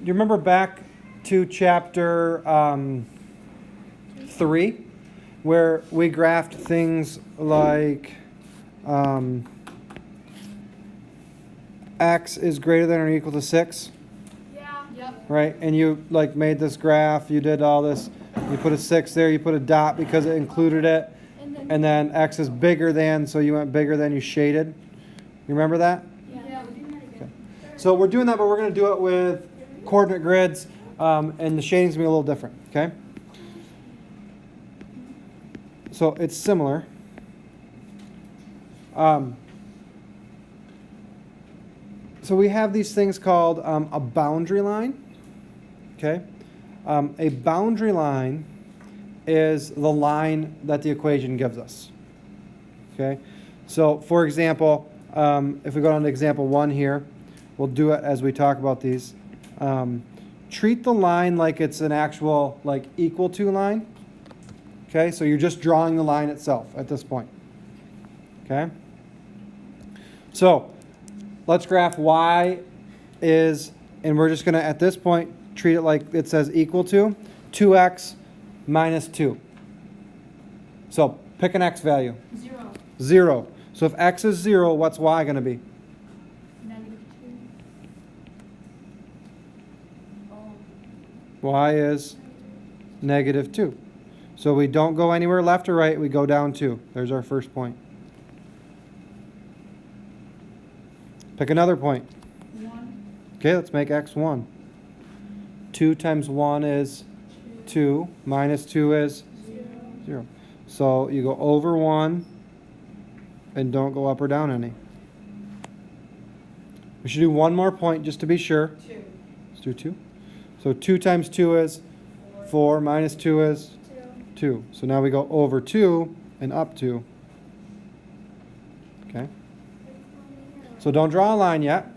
you remember back to chapter 3, where we graphed things like x is greater than or equal to 6? Yeah. Yep. Right? And you like made this graph, you did all this, you put a 6 there, you put a dot because it included it, and then x is bigger than, so you went bigger than, you shaded. You remember that? Yeah, we're doing that again. Okay. So we're doing that, but we're going to do it with coordinate grids, and the shading's going to be a little different, okay? So it's similar. So we have these things called a boundary line, okay? A boundary line is the line that the equation gives us, okay? So for example, if we go on to example 1 here, we'll do it as we talk about these. Treat the line like it's an actual like equal to line, okay? So you're just drawing the line itself at this point, okay? So let's graph y is, and we're just going to, at this point, treat it like it says equal to 2x minus 2. So pick an x value. 0. 0. So if x is 0, what's y going to be? -2. Oh. Y is -2. So we don't go anywhere left or right, we go down 2. There's our first point. Pick another point. 1. Okay, let's make x 1. 2 times 1 is 2, minus 2 is 0. So you go over 1 and don't go up or down any. We should do one more point just to be sure. 2. Let's do 2. So 2 times 2 is 4, minus 2 is 2. So now we go over 2 and up 2. Okay. So don't draw a line yet.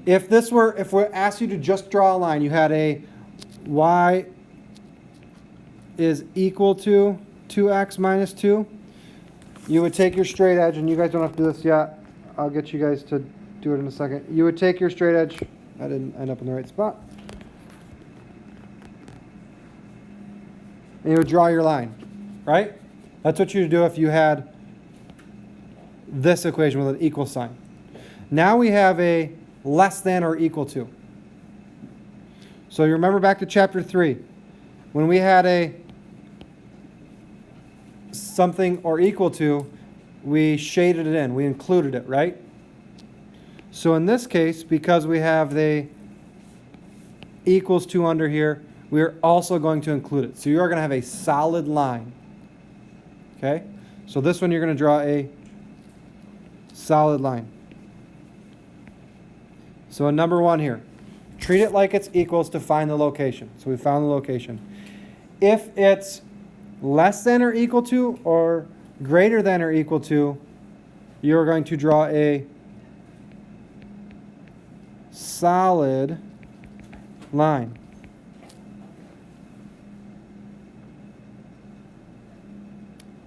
If we asked you to just draw a line, you had a y is equal to 2x minus 2, you would take your straight edge, and you guys don't have to do this yet. I'll get you guys to do it in a second. You would take your straight edge. I didn't end up in the right spot. And you would draw your line, right? That's what you would do if you had this equation with an equal sign. Now we have a less than or equal to. So you remember back to chapter 3, when we had a something or equal to, we shaded it in, we included it, right? So in this case, because we have the equals to under here, we are also going to include it. So you are going to have a solid line. Okay? So this one you're going to draw a solid line. So in number 1 here, treat it like it's equals to find the location. So we found the location. If it's less than or equal to or greater than or equal to, you're going to draw a solid line.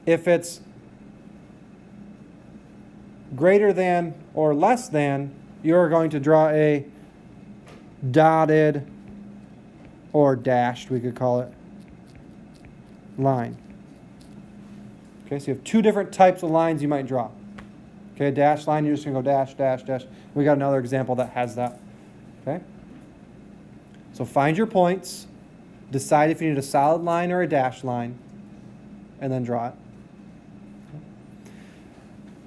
If it's greater than or less than, you're going to draw a dotted or dashed, we could call it, line. Okay, so you have 2 different types of lines you might draw. Okay, a dashed line, you're just going to go dash, dash, dash. We got another example that has that. Okay? So find your points, decide if you need a solid line or a dashed line, and then draw it. Okay.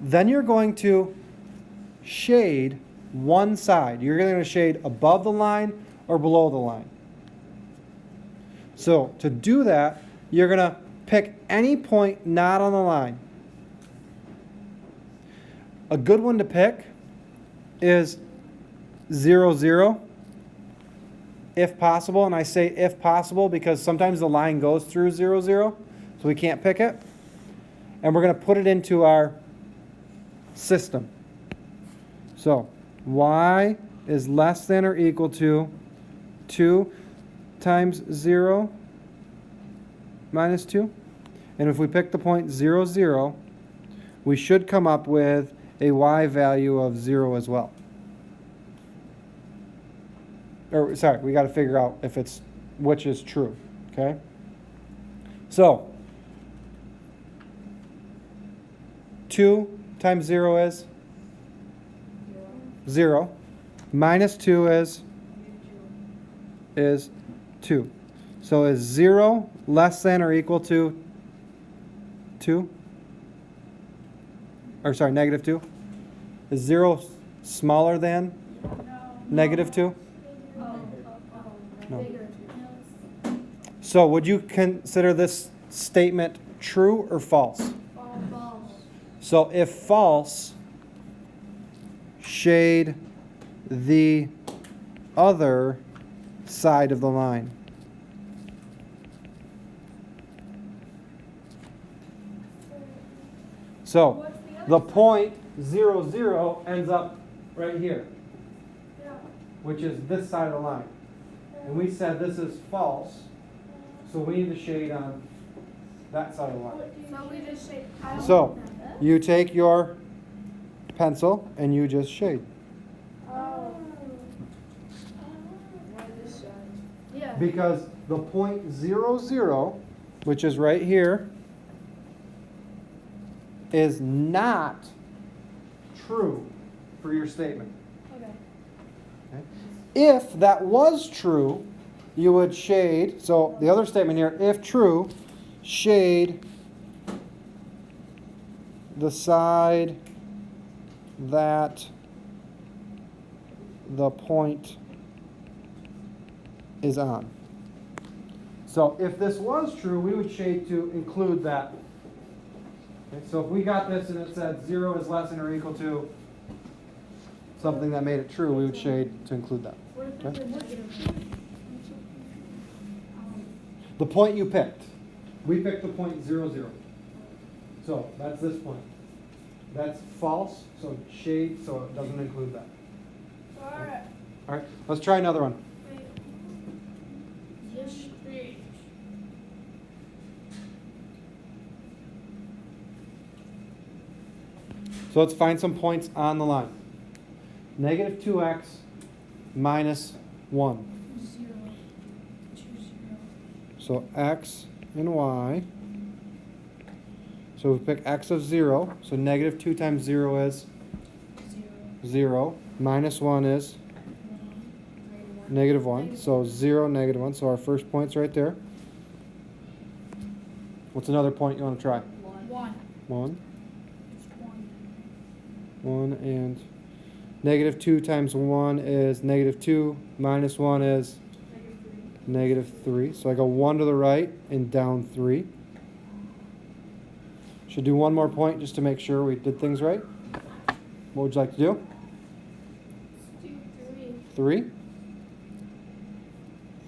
Then you're going to shade one side. You're going to shade above the line or below the line. So to do that, you're going to pick any point not on the line. A good one to pick is 0, 0, if possible. And I say if possible because sometimes the line goes through 0, 0, so we can't pick it. And we're going to put it into our system. So y is less than or equal to 2 times 0 minus 2. And if we pick the point 0, 0, we should come up with a y value of 0 as well. or sorry, we got to figure out if it's which is true. Okay. So 2 times 0 is 0. Minus 2 is 2. So is 0 less than or equal to 2? Or sorry, negative 2? Is 0 smaller than negative 2? No. So would you consider this statement true or false? False. So if false, shade the other side of the line. So the point 0, 0 ends up right here, which is this side of the line. And we said this is false, so we need to shade on that side of the line. So we just say. So you take your pencil and you just shade. Yeah. Because the point 0, 0, which is right here, is not true for your statement. Okay. Okay? If that was true, you would shade, so the other statement here, if true, shade the side that the point is on. So if this was true, we would shade to include that. Okay, so if we got this and it said 0 is less than or equal to something that made it true, we would shade to include that. Okay? The point you picked. We picked the point 0, 0. So that's this point. That's false, so shade so it doesn't include that. Alright. All right, let's try another one. Yes, please. So let's find some points on the line. Negative 2x minus 1. 0. 2, 0. So x and y. So we pick x of 0. So negative 2 times 0 is 0. Minus 1 is negative 1. So 0, negative 1. So our first point's right there. What's another point you want to try? 1. 1. It's 1. 1 and negative 2 times 1 is negative 2. Minus 1 is negative 3. So I go 1 to the right and down 3. Should do one more point just to make sure we did things right. What would you like to do? Let's do 3?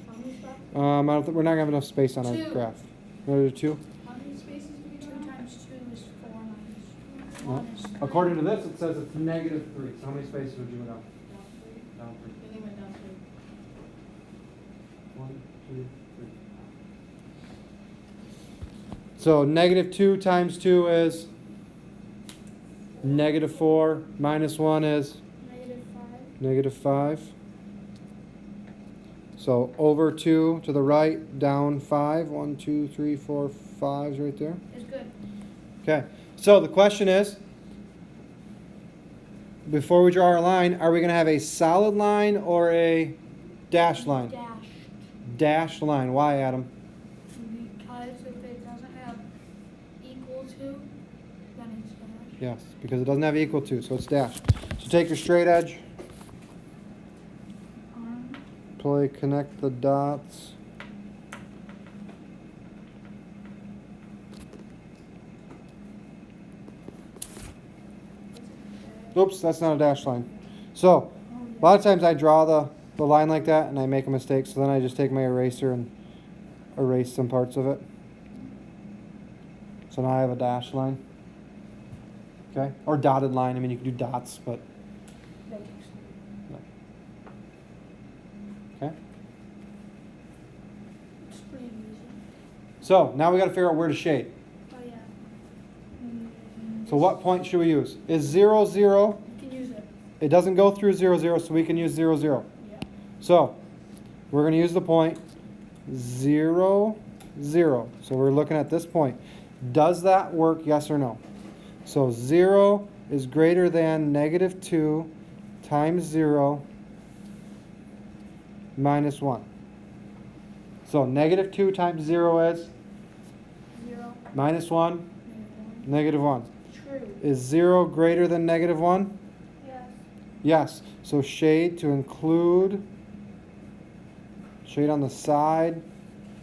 How many spots? I don't think we're not gonna have enough space on our 2. graph. Another 2. How many spaces do we 2 times 2 is 4 minus Well, 1 is 3. according to this, it says it's negative 3. So how many spaces would you go down? Down 3. I think went down 3. 1, 2, 3. So negative 2 times 2 is negative 4. Minus 1 is Negative 5. negative 5. So over 2 to the right, down 5. 1, 2, 3, 4, 5's right there. It's good. Okay. So the question is, before we draw our line, are we going to have a solid line or a dashed line? Dashed. Dashed line. Why, Adam? Because if it doesn't have equal to, then it's dashed. Yes, because it doesn't have equal to, so it's dashed. So take your straight edge, connect the dots. Oops, that's not a dashed line. So, a lot of times I draw the line like that and I make a mistake, so then I just take my eraser and erase some parts of it. So now I have a dashed line. Okay? Or dotted line. I mean, you can do dots, but... Okay? It's pretty easy. So, now we got to figure out where to shade. Oh yeah. So what point should we use? Is 0, 0? You can use it. It doesn't go through 0, 0, so we can use 0, 0. Yeah. So, we're going to use the point 0, 0. So we're looking at this point. Does that work, yes or no? So 0 is greater than negative 2 times 0 minus 1. So negative 2 times 0 is 0. minus 1, negative 1. True. Is 0 greater than negative 1? Yes. Yes. So shade to include shade on the side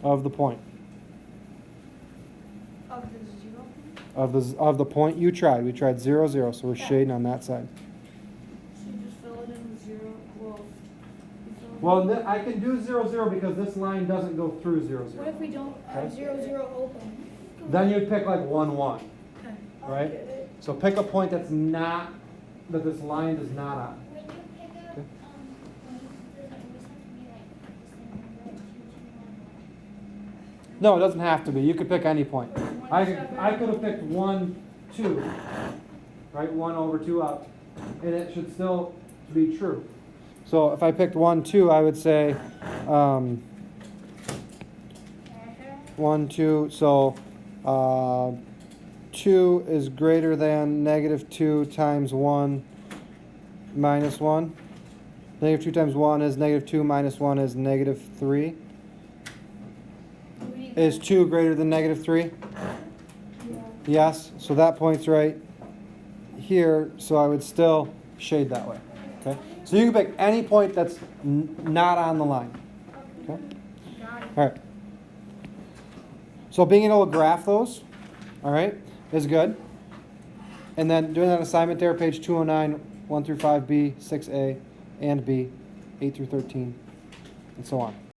of the point. Of the 0 point? Of the point you tried. We tried 0, 0, so we're Yeah. shading on that side. So you just fill it in with 0. Well, you fill it Well, in- I can do 0, 0 because this line doesn't go through 0, What 0. if we don't have Okay. 0, 0 open? Then you'd pick like 1, 1, Okay. right? So pick a point that's not, that this line is not on. When you pick up, Okay. point, does it always have to be like the same number, like 2, 2, 1, 1? No, it doesn't have to be. You could pick any point. I could have picked 1, 2, right? 1 over 2 up, and it should still be true. So if I picked 1, 2, I would say 1, 2. So 2 is greater than negative 2 times 1 minus 1. Negative 2 times 1 is negative 2 minus 1 is negative 3. Is 2 greater than negative 3? Yeah. Yes. So that point's right here. So I would still shade that way. Okay. So you can pick any point that's not on the line. Okay. Got it. All right. So being able to graph those, all right, is good. And then doing that assignment there, page 209, 1 through 5B, 6A, and B, 8 through 13, and so on.